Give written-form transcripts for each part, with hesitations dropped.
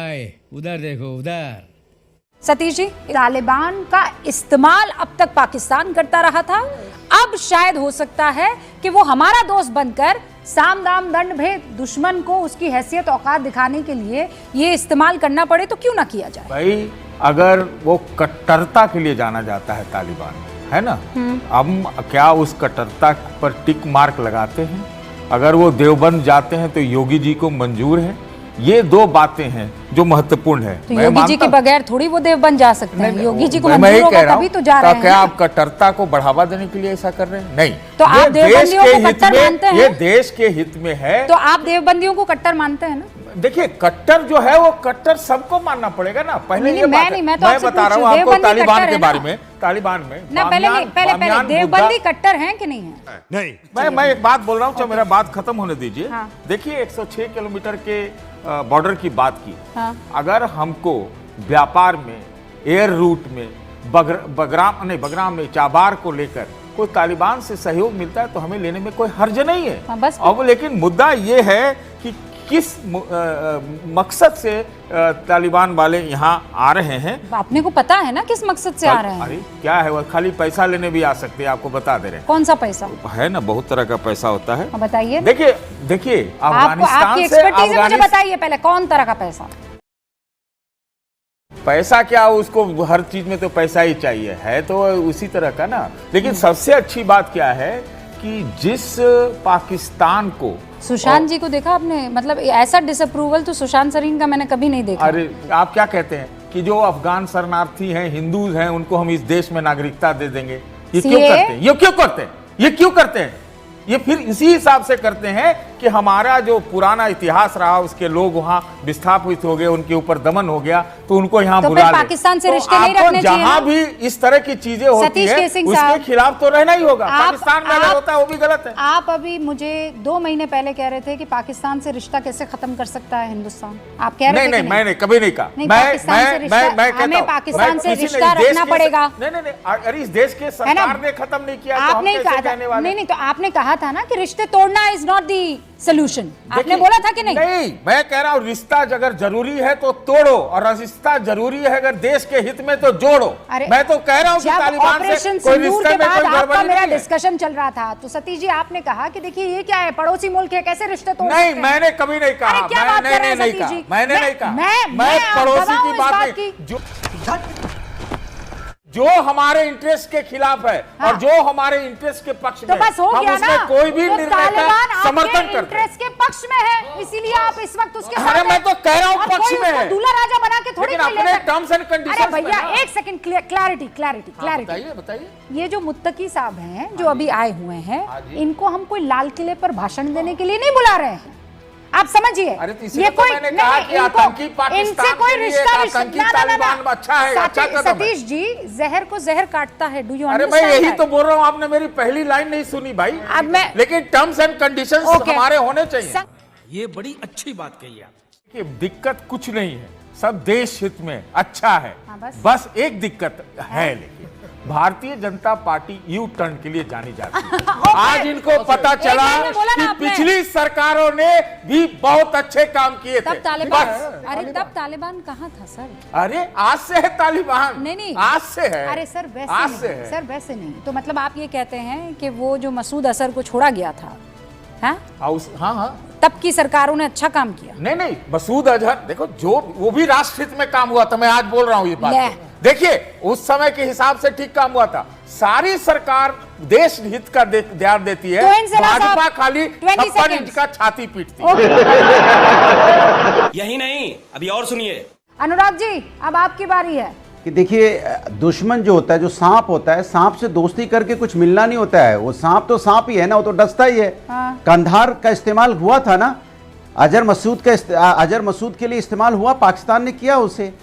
भाई, उधर देखो उधर। सतीश जी, तालिबान का इस्तेमाल अब तक पाकिस्तान करता रहा था, अब शायद हो सकता है कि वो हमारा दोस्त बनकर साम दाम दंड भेद दुश्मन को उसकी हैसियत औकात दिखाने के लिए ये इस्तेमाल करना पड़े, तो क्यों ना किया जाए। भाई अगर वो कट्टरता के लिए जाना जाता है तालिबान, है ना, हम क्या उस कट्टरता पर टिक मार्क लगाते हैं? अगर वो देवबंद जाते हैं तो योगी जी को मंजूर है। ये दो बातें हैं जो महत्वपूर्ण है। तो योगी जी के बगैर थोड़ी वो देवबंद जा सकते हैं। योगी जी को मैं मंजूर ही होगा कह रहा तभी तो हूं, जा रहे हैं। क्या आप कट्टरता को बढ़ावा देने के लिए ऐसा कर रहे हैं? नहीं। तो आप देवबंदियों को कट्टर मानते हैं? ये देश के हित में है। तो आप देवबंदियों को कट्टर मानते हैं ना? देखिए, कट्टर जो है वो कट्टर सबको मानना पड़ेगा ना। पहले ये बात है, मैं बता रहा हूँ आपको तालिबान के बारे में। तालिबान में ना पहले देवबंदी कट्टर हैं कि नहीं है? नहीं, मैं एक बात बोल रहा हूँ, मेरा बात खत्म होने दीजिए। हाँ। देखिए, 106 किलोमीटर के बॉर्डर की बात की। हाँ। अगर हमको व्यापार में, एयर रूट में, बगराम में चाबार को लेकर कोई तालिबान से सहयोग मिलता है तो हमें लेने में कोई हर्ज नहीं है। हाँ, बस। अब लेकिन मुद्दा ये है कि किस मकसद से तालिबान वाले यहाँ आ रहे हैं। आपने को पता है ना किस मकसद से आ रहे हैं? अरे क्या है, वो खाली पैसा लेने भी आ सकते हैं, आपको बता दे रहे हैं। कौन सा पैसा है ना, बहुत तरह का पैसा होता है। बताइए। देखिए आपकी एक्सपर्टीज मुझे बताइए पहले, कौन तरह का पैसा? पैसा क्या, उसको हर चीज में तो पैसा ही चाहिए, है तो उसी तरह का ना। लेकिन सबसे अच्छी बात क्या है कि जिस पाकिस्तान को, सुशांत जी को देखा आपने? मतलब ऐसा डिसअप्रूवल तो सुशांत सरीन का मैंने कभी नहीं देखा। अरे आप क्या कहते हैं कि जो अफगान शरणार्थी हैं, हिंदूज हैं, उनको हम इस देश में नागरिकता दे देंगे? ये क्यों करते हैं? ये क्यों करते हैं? ये फिर इसी हिसाब से करते हैं कि हमारा जो पुराना इतिहास रहा, उसके लोग वहां विस्थापित हो गए, उनके ऊपर दमन हो गया, तो उनको यहाँ तो बुला ले। पाकिस्तान से रिश्ते नहीं रखने चाहिए। जहां भी इस तरह की चीजें होती है उसके खिलाफ तो रहना ही होगा। पाकिस्तान में अगर होता है वो भी गलत है। आप अभी मुझे 2 महीने पहले कह रहे थे कि पाकिस्तान से रिश्ता कैसे खत्म कर सकता है हिंदुस्तान। आप कह रहे थे? नहीं, मैंने कभी नहीं कहा। हमें पाकिस्तान से रिश्ता रखना पड़ेगा। नहीं, अरे इस देश के सरकार ने खत्म नहीं किया, आपने कहा। नहीं, तो आपने कहा था ना कि रिश्ते तोड़ना इज नॉट दी सोल्यूशन। आपने बोला था कि नहीं? नहीं, मैं कह रहा हूँ रिश्ता अगर जरूरी है तो तोड़ो, और रिश्ता जरूरी है अगर देश के हित में तो जोड़ो। मैं तो कह रहा हूँ कि तालिबान से कोई रिश्ते में कोई गड़बड़ी नहीं है। डिस्कशन चल रहा था तो सतीश जी आपने कहा कि देखिए ये क्या है, पड़ोसी मुल्क है, कैसे रिश्ते तोड़ सकते हैं? नहीं, मैंने कभी नहीं कहा। मैंने नहीं कहा। मैं पड़ोसी की बात नहीं, जो हमारे इंटरेस्ट के खिलाफ है। हाँ। और जो हमारे इंटरेस्ट के पक्ष में, बस हो गया ना। कोई भी निर्णय का समर्थन करते हैं। इंटरेस्ट के पक्ष में है, इसीलिए आप इस वक्त उसके साथ। अरे मैं तो कह रहा हूँ पक्ष में है। दूल्हा राजा बना के थोड़ी अपने टर्म्स एंड कंडीशंस। अरे भैया एक सेकंड, क्लैरिटी। बताइए। ये जो मुत्तकी साहब हैं, जो अभी आए हुए हैं, इनको हम कोई लाल किले पर भाषण देने के लिए नहीं बुला रहे हैं, आप समझिए। ये कोई मैंने कहा कि आतंकी पाकिस्तान कोई रिश्ता आतंकी तालिबान अच्छा है, अच्छा कदम है। सतीश जी, जहर को जहर काटता है, डू यू अंडरस्टैंड? अरे मैं यही तो बोल रहा हूँ, आपने मेरी पहली लाइन नहीं सुनी भाई। अब मैं, लेकिन टर्म्स एंड कंडीशंस हमारे होने चाहिए। ये बड़ी अच्छी बात कही आप। कि दिक्कत कुछ नहीं है, सब देश हित में अच्छा है। बस एक दिक्कत है, लेकिन Bharatiya Janata party U turn के लिए जानी जाती है। आज इनको पता चला कि पिछली सरकारों ने भी बहुत अच्छे काम किए थे। तब तालिबान कहाँ था सर? अरे आज से है तालिबान। नहीं, आज से है। अरे सर वैसे नहीं। तो मतलब आप ये कहते हैं कि वो जो मसूद अजहर को छोड़ा गया था, हाँ, तब की सरकारों ने अच्छा काम किया? नहीं, मसूद अजहर देखो, जो वो भी राष्ट्र हित में काम हुआ था। मैं आज बोल रहा हूँ ये बात, देखिए उस समय के हिसाब से ठीक काम हुआ था। सारी सरकार देश हित का ध्यान देती है, भाजपा खाली 56 इंच का छाती पीटती है। यही नहीं, अभी और सुनिए। अनुराग जी, अब आपकी बारी है। कि देखिए, दुश्मन जो होता है, जो सांप होता है, सांप से दोस्ती करके कुछ मिलना नहीं होता है। वो सांप तो सांप ही है ना, वो तो डसता ही है। हाँ। कंधार का इस्तेमाल हुआ था ना, अजहर मसूद के लिए इस्तेमाल हुआ, पाकिस्तान ने किया उसे।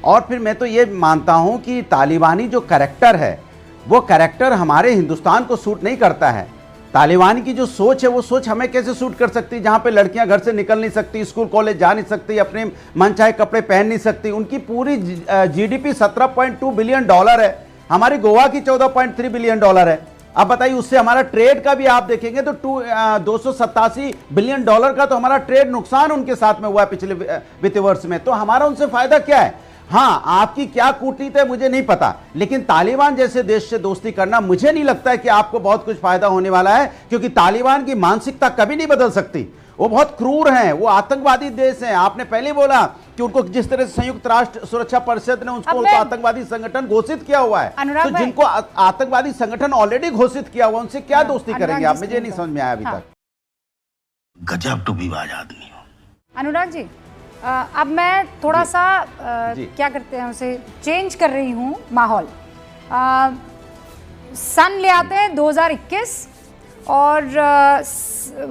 और फिर मैं तो ये मानता हूं कि तालिबानी जो कैरेक्टर है, वो कैरेक्टर हमारे हिंदुस्तान को सूट नहीं करता है। तालिबान की जो सोच है, वो सोच हमें कैसे सूट कर सकती है, जहां पे लड़कियां घर से निकल नहीं सकती, स्कूल कॉलेज जा नहीं सकती, अपने मनचाहे कपड़े पहन नहीं सकती। उनकी पूरी जीडीपी $17.2 बिलियन है, हमारी गोवा की $14.3 बिलियन है। अब बताइए, उससे हमारा ट्रेड का भी आप देखेंगे तो 287 बिलियन डॉलर का तो हमारा ट्रेड नुकसान उनके साथ में हुआ है पिछले वित्त वर्ष में। तो हमारा उनसे फायदा क्या है? हाँ, आपकी क्या कूटनीति है मुझे नहीं पता, लेकिन तालिबान जैसे देश से दोस्ती करना मुझे नहीं लगता है कि आपको बहुत कुछ फायदा होने वाला है, क्योंकि तालिबान की मानसिकता कभी नहीं बदल सकती। वो बहुत क्रूर हैं, वो आतंकवादी देश हैं। आपने पहले बोला कि उनको जिस तरह से संयुक्त राष्ट्र सुरक्षा परिषद ने उनको आतंकवादी संगठन घोषित किया हुआ है, तो जिनको आतंकवादी संगठन ऑलरेडी घोषित किया हुआ उनसे क्या दोस्ती करेंगे आप? मुझे नहीं समझ में आया अभी तक। गजब टूबीबाज आदमी हो। अनुराग जी, अब मैं थोड़ा सा क्या करते हैं उसे चेंज कर रही हूँ माहौल। सन ले आते हैं 2021 और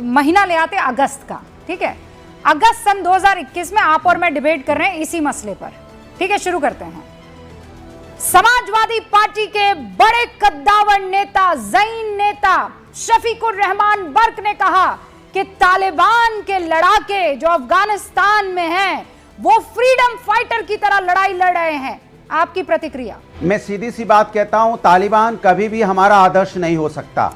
महीना ले आते हैं अगस्त का, ठीक है। अगस्त सन 2021 में आप और मैं डिबेट कर रहे हैं इसी मसले पर, ठीक है। शुरू करते हैं। समाजवादी पार्टी के बड़े कद्दावर नेता, ज़ईन नेता शफीकुर रहमान बर्क ने कहा कि तालिबान के लड़ाके जो अफगानिस्तान में हैं वो फ्रीडम फाइटर की तरह लड़ाई लड़ रहे हैं। आपकी प्रतिक्रिया? मैं सीधी सी बात कहता हूं, तालिबान कभी भी हमारा आदर्श नहीं हो सकता।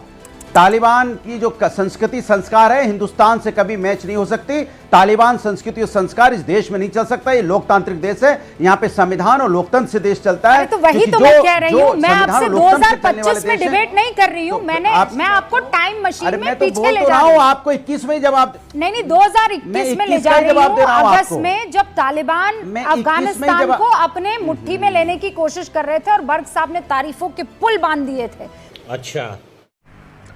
तालिबान की जो संस्कृति संस्कार है हिंदुस्तान से कभी मैच नहीं हो सकती। तालिबान संस्कृति और संस्कार इस देश में नहीं चल सकता। ये लोकतांत्रिक देश है, यहाँ पे संविधान और लोकतंत्र से देश चलता है। तो वही तो मैं कह रही हूँ, मैं आपसे 2025 में डिबेट नहीं कर रही हूँ। मैं आपको टाइम मशीन में पीछे ले जा रही हूँ। आपको 21 में जवाब नहीं 2021 में ले जा रही हूँ। अगस्त में जब तालिबान अफगानिस्तान को अपने मुट्ठी में लेने की कोशिश कर रहे थे और बर्क साहब ने तारीफों के पुल बांध दिए थे। अच्छा,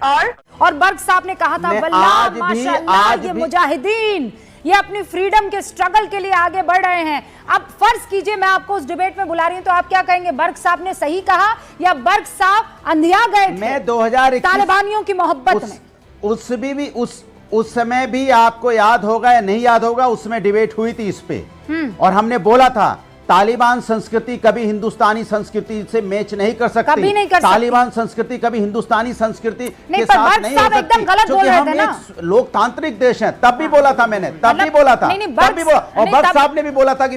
और बर्क साहब ने कहा था वल्लाह माशाअल्लाह ये मुजाहिदीन ये अपनी फ्रीडम के स्ट्रगल के लिए आगे बढ़ रहे हैं। अब फर्ज कीजिए मैं आपको उस डिबेट में बुला रही हूं तो आप क्या कहेंगे? बर्क साहब ने सही कहा या बर्क साहब अंधिया गए थे? मैं 2021 तालिबानियों की मोहब्बत में उस समय भी आपको याद होगा या नहीं याद होगा, उसमें डिबेट हुई थी इस पे और हमने बोला था तालिबान संस्कृति कभी हिंदुस्तानी संस्कृति से मैच नहीं कर सकती। कभी नहीं कर तालिबान संस्कृति कभी हिंदुस्तानी संस्कृति के साथ नहीं हो सकती, एकदम गलत बोल रहे थे ना। लोकतांत्रिक देश है, तब भी बोला था मैंने, तब भी बोला था, तब भी बोला। और बर्क साहब ने भी बोला था कि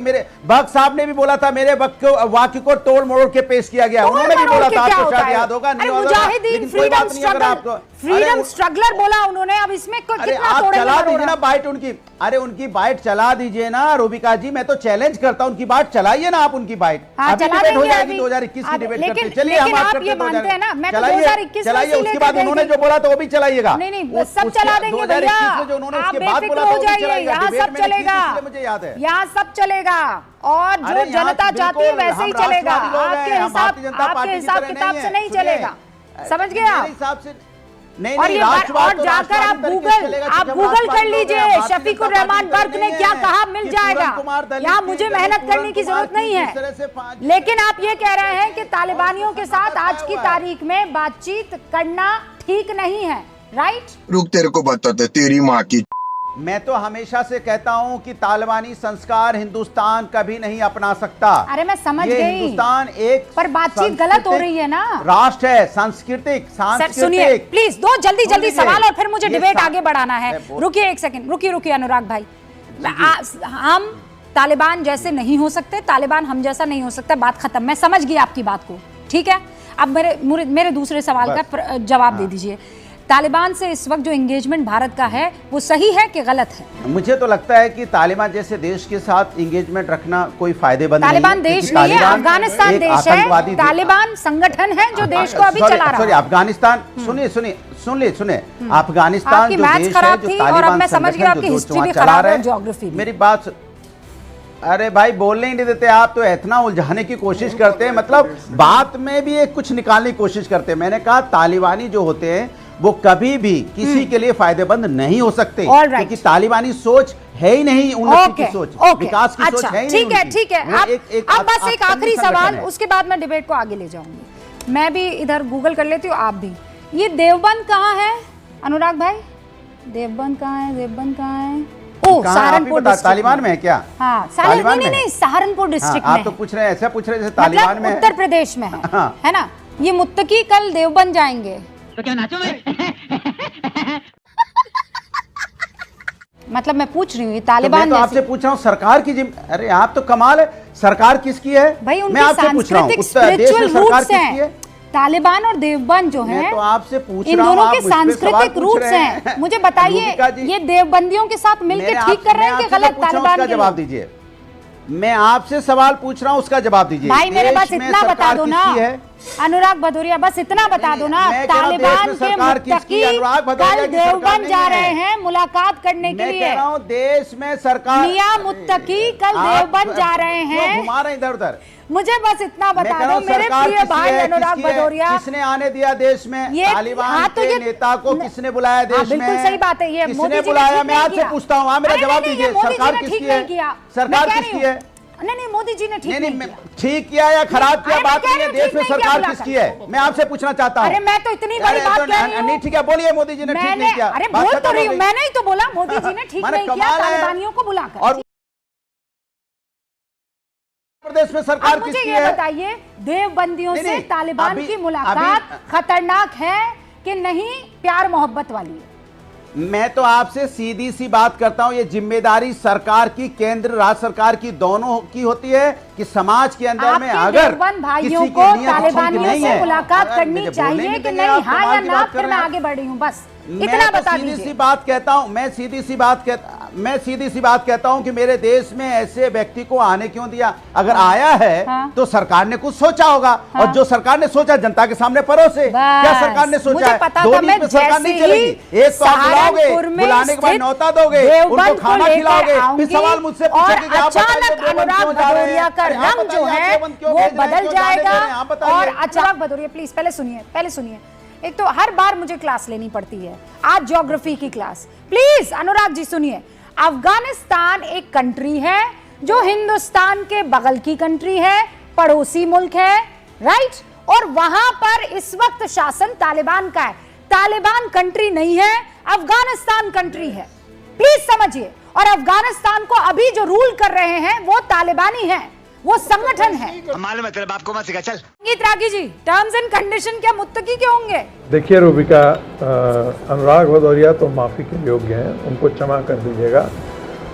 मेरे वाक्य को तोड़ मोड़ के पेश किया गया। उन्होंने भी बोला था, आपको शायद याद होगा, नहीं होगा, लेकिन कोई बात नहीं। अगर आपको फ्रीडम स्ट्रगलर बोला उन्होंने, अब इसमें आप चला दीजिए ना बाइट उनकी। अरे उनकी बाइट चला दीजिए ना रूबिका जी, मैं तो चैलेंज करता हूं उनकी बात चलाइए ना आप उनकी बाइट। अभी डिबेट हो जाएगी 2021 की डिबेट करते। चलिए हम आप करते हैं, चलाइए। उसके बाद उन्होंने जो बोला तो वो भी चलाइएगा। नहीं सब चला देंगे भैया, जो उन्होंने उसके बाद बोला तो वो भी चलाएगा। यहाँ सब चलेगा, मुझे याद है, यहाँ सब चलेगा और जो जनता चाहती है वैसे ही चलेगा। आपके हिसाब किताब से नहीं चलेगा, समझ गए आप? नहीं, और ये और जाकर आप गूगल कर लीजिए शफीकुर रहमान बर्क ने क्या कहा, मिल जाएगा। यहाँ मुझे मेहनत करने की जरूरत नहीं है। लेकिन आप ये कह रहे हैं कि तालिबानियों के साथ आज की तारीख में बातचीत करना ठीक नहीं है, राइट? रुक, तेरे को बताते तेरी माँ की। मैं तो हमेशा से कहता हूं कि तालिबानी संस्कार हिंदुस्तान कभी नहीं अपना सकता। अरे मैं समझ गई, हिंदुस्तान एक पर बातचीत गलत हो रही है ना। राष्ट्र है, सांस्कृतिक। सुनिए प्लीज, दो जल्दी सवाल और फिर मुझे डिबेट आगे बढ़ाना है। रुकिए एक सेकंड, रुकिए अनुराग भाई। हम तालिबान जैसे नहीं हो सकते, तालिबान हम जैसा नहीं हो सकता, बात खत्म। मैं समझ गई आपकी बात को, ठीक है। अब मेरे दूसरे सवाल का जवाब दे दीजिए। तालिबान से इस वक्त जो एंगेजमेंट भारत का है वो सही है कि गलत है? मुझे तो लगता है कि तालिबान जैसे देश के साथ एंगेजमेंट रखना कोई फायदेमंद नहीं है। तालिबान देश नहीं है, अफगानिस्तान देश है। तालिबान संगठन है जो देश को अभी चला रहा है। अफगानिस्तान, सुनिए, अफगानिस्तान जो देश है जो तालिबान संगठन जो चला रहा है, मेरी बात, अरे भाई बोलने ही नहीं देते आप, तो इतना उलझाने की कोशिश करते हैं, मतलब बात में भी एक कुछ निकालने की कोशिश करते हैं। मैंने कहा तालिबानी जो होते हैं वो कभी भी किसी के लिए फायदेमंद नहीं हो सकते, क्योंकि तालिबानी सोच है ही नहीं उन्नति की सोच, विकास की सोच है ही नहीं। ठीक है। अब बस एक आखिरी सवाल, उसके बाद मैं डिबेट को आगे ले जाऊंगी। मैं भी इधर गूगल कर लेती हूँ, आप भी। ये देवबंद कहाँ है अनुराग भाई? देवबंद कहाँ है? ओ, सहारनपुर तालिबान में है क्या? हाँ, नहीं, सहारनपुर डिस्ट्रिक्ट में। आप तो पूछ रहे हैं, ऐसा पूछ रहे हैं जैसे तालिबान में उत्तर प्रदेश में है ना? ये मुत्तकी कल देवबंद जाएंगे तो क्या नाचो मैं? मतलब मैं पूछ रही हूँ, तालिबान तो आपसे पूछ रहा हूँ सरकार की अरे आप तो कमाल है, सरकार किसकी है? भाई उनकी सांस्कृतिक स्पिरिचुअल रूट्स हैं। तालिबान और देवबंद जो है, मैं तो आपसे पूछ इन रहा हूं, दोनों आप के मुझ पे सवाल सांस्कृतिक पूछ रूट्स रहे हैं। मुझे बताइए, रूबिका जी, ये देवबंदियों के साथ मिलकर ठीक कर रहे हैं कि गलत? तालिबान का के जवाब लोग? दीजिए। मैं आपसे सवाल पूछ रहा हूं, उसका जवाब दीजिए। भाई मेरे पास देश में इतना बता सरकार दो ना, किसकी है? अनुराग भदौरिया, बस इतना बता दो ना। मैं कह रहा हूं, देश में तालिबान के सरकार किसकी? मुत्तकी अनुराग भदौरिया कल की सरकार देवबंद नहीं जा है। रहे हैं मुलाकात करने के मैं लिए। कह रहा हूं, देश में सरकार, मियां मुत्तकी कल आप देवबंद जा रहे क्यों हैं। घुमा रहे हैं इधर उधर? मुझे बस इतना मैं बता कह रहा दो हूं, मेरे सरकार प्रिय किसकी भाई है? अनुराग किसकी है? भदौरिया, किसने आने दिया देश में? ये- तालिबान हाँ, तो के ये- नेता को किसने बुलाया देश में? बिल्कुल सही बात है। ये मोदी किसने जी ने बुलाया? ठीक मैं नहीं आपसे किया। पूछता हूँ, मेरा अरे जवाब नहीं, दीजिए। मोदी जी सरकार ने किसकी ठीक है? नहीं किया। सरकार मैं कह किसकी रही है? हूँ। नहीं, मोदी जी ने ठीक नहीं किया। ठीक किया या खराब किया अरे बात मैं कह नहीं है। रही हूँ, देश में ठीक नहीं सरकार किया किसकी है? मैं आपसे पूछना चाहता हूँ। अरे मैं तो इतनी बड़ी बात कह रही हूँ। नहीं ठीक है, बोलिए। मोदी जी ने ठीक नहीं किया। अरे बात बोल खत्म तो रही हो हूँ, गई। मैंने ही तो बोला मोदी जी ने ठीक माने नहीं किया कमाल है। तालिबानियों को बुलाकर। और प्रदेश में सरकार अब मुझे किसकी ये है? बताइए, देवबंदियों नहीं, से नहीं, तालिबान अभी- की मुलाकात खतरनाक है कि नहीं, प्यार मोहब्बत वाली है? मैं तो आपसे सीधी सी बात करता हूं, ये जिम्मेदारी सरकार की, केंद्र राज्य सरकार की, दोनों की होती है कि समाज के अंदर में आपके अगर देवबंद भाइयों किसी को की नीयत ठीक तालिबानियों नहीं से है, मुलाकात अगर करनी मुझे चाहिए बोलने कि देंगे, नहीं? आप हाँ कमाल या की ना? बात कर फिर मैं रहे हैं। आगे बढ़ रही हूँ, बस मैं इतना तो बता सीधी सी दीजिए। बात कहता हूं, मैं सीधी सी बात कहता हूं कि मेरे देश में ऐसे व्यक्ति को आने क्यों दिया? अगर आया है हाँ। तो सरकार ने कुछ सोचा होगा, हाँ। और जो सरकार ने सोचा जनता के सामने परोसे। क्या सरकार ने सोचा मुझे है? पता दो था, नीति मैं पे सरकार नहीं जैसे ही चलेगी। एक तो आप बुलाओगे, सहारनपुर में बुलाने के बाद स्थित न्योता दोगे, उनको देवबंद को खाना लेकर खिलाओगे, फिर आऊंगी सवाल मुझसे और पूछोगे कि आप बताइए अचानक देवबंद अनुराग क्यों जा रहे हैं? भदौरिया का अरे आप रंग जो बताइए, है आप देवबंद क्यों वो भेज रहे हैं? बदल क्यों जाने दे रहे हैं? जाएगा। आप बताइए। और अनुराग भदौरिया प्लीज पहले सुनिए। एक तो हर बार मुझे क्लास लेनी पड़ती है, आज ज्योग्राफी की क्लास। प्लीज अनुराग जी सुनिए, अफगानिस्तान एक कंट्री है जो हिंदुस्तान के बगल की कंट्री है, पड़ोसी मुल्क है, राइट? और वहां पर इस वक्त शासन तालिबान का है। तालिबान कंट्री नहीं है, अफगानिस्तान कंट्री है, प्लीज समझिए। और अफगानिस्तान को अभी जो रूल कर रहे हैं वो तालिबानी है, वो संगठन है। मालूम है तेरे बाप को मत सिखा, चल। संगीत रागी जी, टर्म्स एंड कंडीशन क्या मुत्तकी के होंगे? देखिए रूबिका, अनुराग भदौरिया तो माफ़ी के योग्य हैं, उनको क्षमा कर दीजिएगा।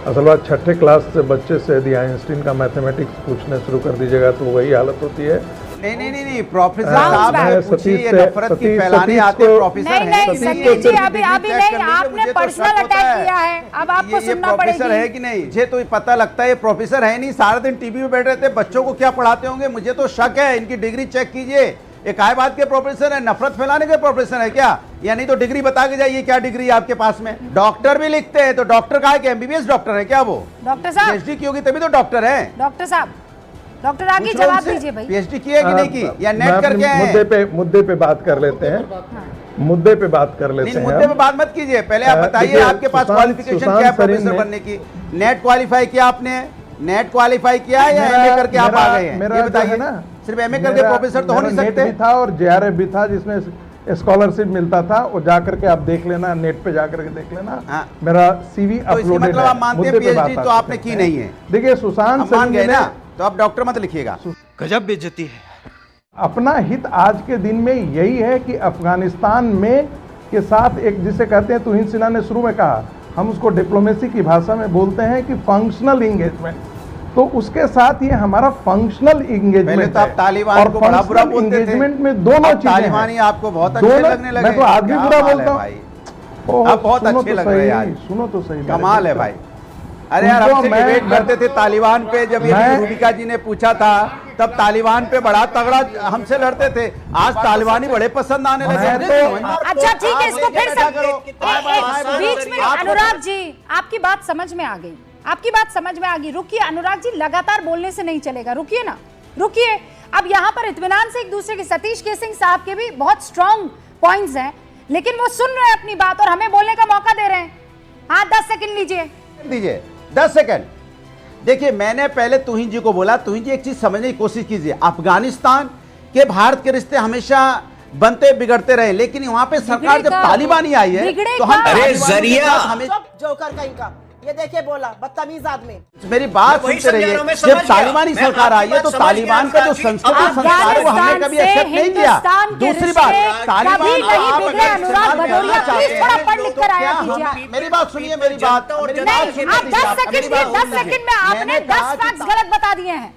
असल बात, छठे क्लास से बच्चे से यदि आइंस्टीन का मैथमेटिक्स पूछने शुरू कर दीजिएगा तो वही हालत होती है। नहीं, प्रोफेसर हाँ, साहब मैं ने पूछी, सतीश ये से- नफरत की सतीश- फैलाने सतीश आते को- प्रोफेसर नहीं हैं। नहीं सतीश संगीत को जी, सिर्फ अभी डिग्री नहीं, चेक करने के आपने मुझे तो पर्सनल शक होता अटैक है। किया है, अब आपको ये सुनना प्रोफेसर है पड़ेगी। कि नहीं? मुझे तो पता लगता है ये प्रोफेसर है नहीं, सारा दिन टीवी में बैठ रहते, बच्चों को क्या पढ़ाते होंगे? मुझे तो शक है, इनकी डिग्री चेक कीजिए। ये काय बात के प्रोफेसर है? नफरत फैलाने के प्रोफेसर है क्या? या नहीं तो डिग्री बता के जाइए, क्या डिग्री है आपके पास में? डॉक्टर भी लिखते हैं, तो डॉक्टर का है कि एमबीबीएस डॉक्टर है क्या वो? डॉक्टर साहब, पीएचडी की होगी तभी तो डॉक्टर है। डॉक्टर साहब, डॉक्टर आगे जवाब दीजिए भाई। पीएचडी की है कि नहीं की, या मैं नेट अपने करके आए हैं? मुद्दे पे बात कर लेते हैं, मुद्दे पे बात कर लेते नहीं, हैं मुद्दे पे हम। बात मत कीजिए, पहले आप बताइए देखिए, आपके पास सुशांत- क्वालिफिकेशन सुशांत क्या है सरीन प्रोफेसर ने- बनने की? नेट क्वालिफाई किया आपने? नेट क्वालिफाई किया है या एमए करके आप आ गए हैं? मेरा ये जो बताइए है ना, सिर्फ एमए करके प्रोफेसर तो हो नहीं मेरा नेट सकते। भी था और जेआरएफ भी था, जिसमें स्कॉलरशिप मिलता था, वो जाकर के आप देख लेना, नेट पे जाकर के देख लेना। हाँ। मेरा सीवी तो इसका अपलोडेड मतलब है। आप मानते हैं मुद्दे पे बात पीएचडी तो आ आपने सकते की हैं। नहीं है? देखिए, सुशांत आप मान सरीन गए ने ना, तो आप डॉक्टर मत लिखिएगा। गजब बेइज्जती है। अपना हित आज के दिन में यही है कि अफगानिस्तान में के साथ एक, जिसे कहते हैं, तुहिन सिन्हा ने शुरू में कहा, हम उसको डिप्लोमेसी की भाषा में बोलते हैं कि फंक्शनल इंगेजमेंट। तो उसके साथ ये हमारा फंक्शनल इंगेजमेंट पहले तो आप तालिबान को बड़ा बुरा बोलते थे, इंगेजमेंट में दोनों अब चीजें तालिबानी हैं। आपको बहुत अच्छे दोनों- लगने लगे। मैं तो आज भी क्या बुरा बात है बोलता हूँ। भाई, ओह, आप बहुत सुनो अच्छे तो लग रहे हैं सही, यार। सुनो तो सही, कमाल है भाई। अरे यार, उनको हमसे मैं- डिबेट करते थे तालिबान पे, जब ये मैं- रूबिका जी ने पूछा था तब तालिबान पे बड़ा तगड़ा हमसे लड़ते थे। आज तालिबानी बड़े पसंद आने लगे। मैं तो- अच्छा ठीक है, इसको फिर बैठा करो। बीच में आप- अनुराग जी, आपकी बात समझ में आ गई, आपकी बात समझ में आ गई। रुकिए अनुराग जी, लगातार बोलने से नहीं चलेगा, रुकिए ना, रुकिए। अब यहाँ पर इत्मीनान से एक दूसरे के, सतीश केसिंग साहब के भी बहुत स्ट्रॉन्ग पॉइंट्स हैं, लेकिन वो सुन रहे हैं अपनी बात और हमें बोलने का मौका दे रहे हैं। हाँ, 10 सेकंड लीजिए। दीजिए 10 सेकंड। देखिए, मैंने पहले तुहिन जी को बोला, तुहिन जी एक चीज समझने की कोशिश कीजिए, अफगानिस्तान के भारत के रिश्ते हमेशा बनते बिगड़ते रहे, लेकिन वहां पे सरकार जब तालिबानी आई है तो हम अरे जोकर कहीं का, ये देखिए बोला बदतमीज आदमी। मेरी बात सुनते रहिए। जब तालिबानी सरकार आई है तो तालिबान का जो संस्कृति संस्कार है वो हमने कभी एक्सेप्ट नहीं किया। दूसरी बात, तालिबान को आप अगर इस्तेमाल करना चाहते हैं, मेरी बात सुनिए, मेरी बात नहीं, आप 10 सेकंड में आपने 10 फैक्ट्स गलत बता दिए हैं।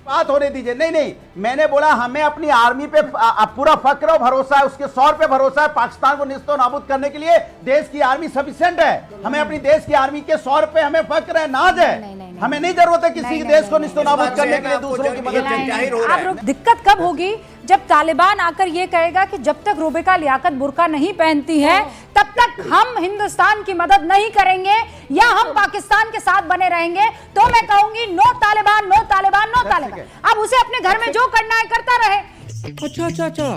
बात होने दीजिए। नहीं नहीं, मैंने बोला हमें अपनी आर्मी पे पूरा फक्र और भरोसा है, उसके सौर पे भरोसा है। पाकिस्तान को निस्तो नाबूद करने के लिए देश की आर्मी सफिशिएंट है। हमें अपनी देश की आर्मी के सौर पे हमें फक्र है, नाज है। हमें नहीं जरूरत है किसी के देश को निस्तो नाबूद करने के लिए दूसरों की मदद की। दिक्कत कब होगी? जब तालिबान आकर ये कहेगा कि जब तक रुबिका लियाकत बुर्का नहीं पहनती है तब तक हम हिंदुस्तान की मदद नहीं करेंगे या हम पाकिस्तान के साथ बने रहेंगे, तो मैं कहूंगी no Taliban, no Taliban, no Taliban. अब उसे अपने घर में जो करना है करता रहे। अच्छा।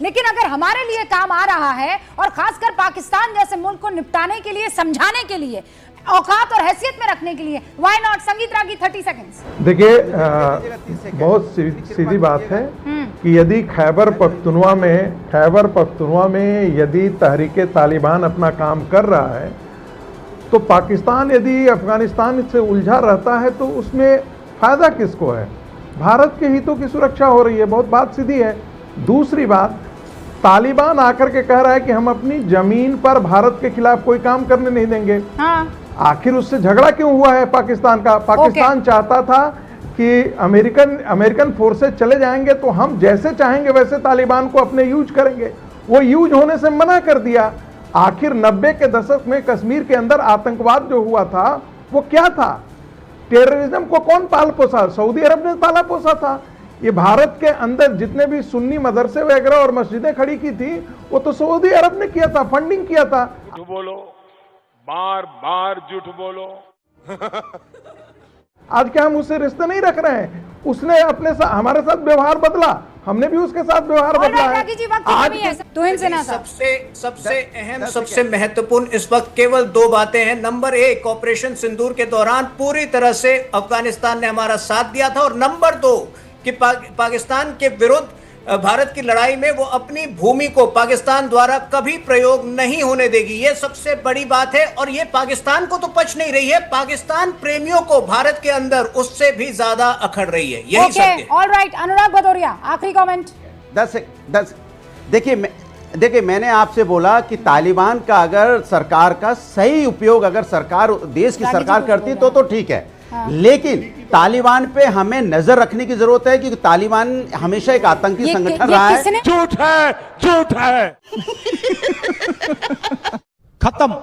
लेकिन अगर हमारे लिए काम आ रहा है और खासकर पाकिस्तान जैसे मुल्क को निपटाने के लिए, समझाने के लिए, औकात और हैसियत में रखने के लिए, व्हाई नॉट? संगीत रागी 30 सेकंड्स। देखिए, बहुत सीधी बात है कि यदि खैबर पख्तूनवा में यदि तहरीक तालिबान अपना काम कर रहा है तो पाकिस्तान यदि अफगानिस्तान से उलझा रहता है तो उसमें फायदा किसको है? भारत के हितों की सुरक्षा हो रही है। बहुत बात सीधी है। दूसरी बात, तालिबान आकर के कह रहा है कि हम अपनी जमीन पर भारत के खिलाफ कोई काम करने नहीं देंगे। हाँ। आखिर उससे झगड़ा क्यों हुआ है पाकिस्तान का? पाकिस्तान चाहता था कि अमेरिकन फोर्सेस चले जाएंगे तो हम जैसे चाहेंगे वैसे तालिबान को अपने यूज करेंगे। वो यूज होने से मना कर दिया। आखिर 90 के दशक में कश्मीर के अंदर आतंकवाद जो हुआ था वो क्या था? टेररिज्म को कौन पाल पोसा? सऊदी अरब ने पाला पोसा था। ये भारत के अंदर जितने भी सुन्नी मदरसे वगैरह और मस्जिदें खड़ी की थी वो तो सऊदी अरब ने किया था, फंडिंग किया था। झूठ बोलो, बार बार झूठ बोलो। आज क्या हम उससे रिश्ते नहीं रख रहे हैं? उसने अपने साथ हमारे साथ व्यवहार बदला, हमने भी उसके साथ व्यवहार बदला है। सबसे अहम, सबसे महत्वपूर्ण इस वक्त केवल 2 बातें हैं। नंबर 1, ऑपरेशन सिंदूर के दौरान पूरी तरह से अफगानिस्तान ने हमारा साथ दिया था, और नंबर 2 कि पाकिस्तान के विरुद्ध भारत की लड़ाई में वो अपनी भूमि को पाकिस्तान द्वारा कभी प्रयोग नहीं होने देगी। ये सबसे बड़ी बात है, और ये पाकिस्तान को तो पच नहीं रही है, पाकिस्तान प्रेमियों को भारत के अंदर उससे भी ज्यादा अखड़ रही है। यही सत्य है। ऑलराइट, अनुराग भदौरिया, आखिरी कमेंट। 10 देखिए, मैंने आपसे बोला कि तालिबान का अगर सरकार का सही उपयोग अगर सरकार, देश की सरकार करती तो ठीक है। लेकिन तालिबान पे हमें नजर रखने की जरूरत है कि तालिबान हमेशा एक आतंकी संगठन रहा है। झूठ है, झूठ है। खत्म।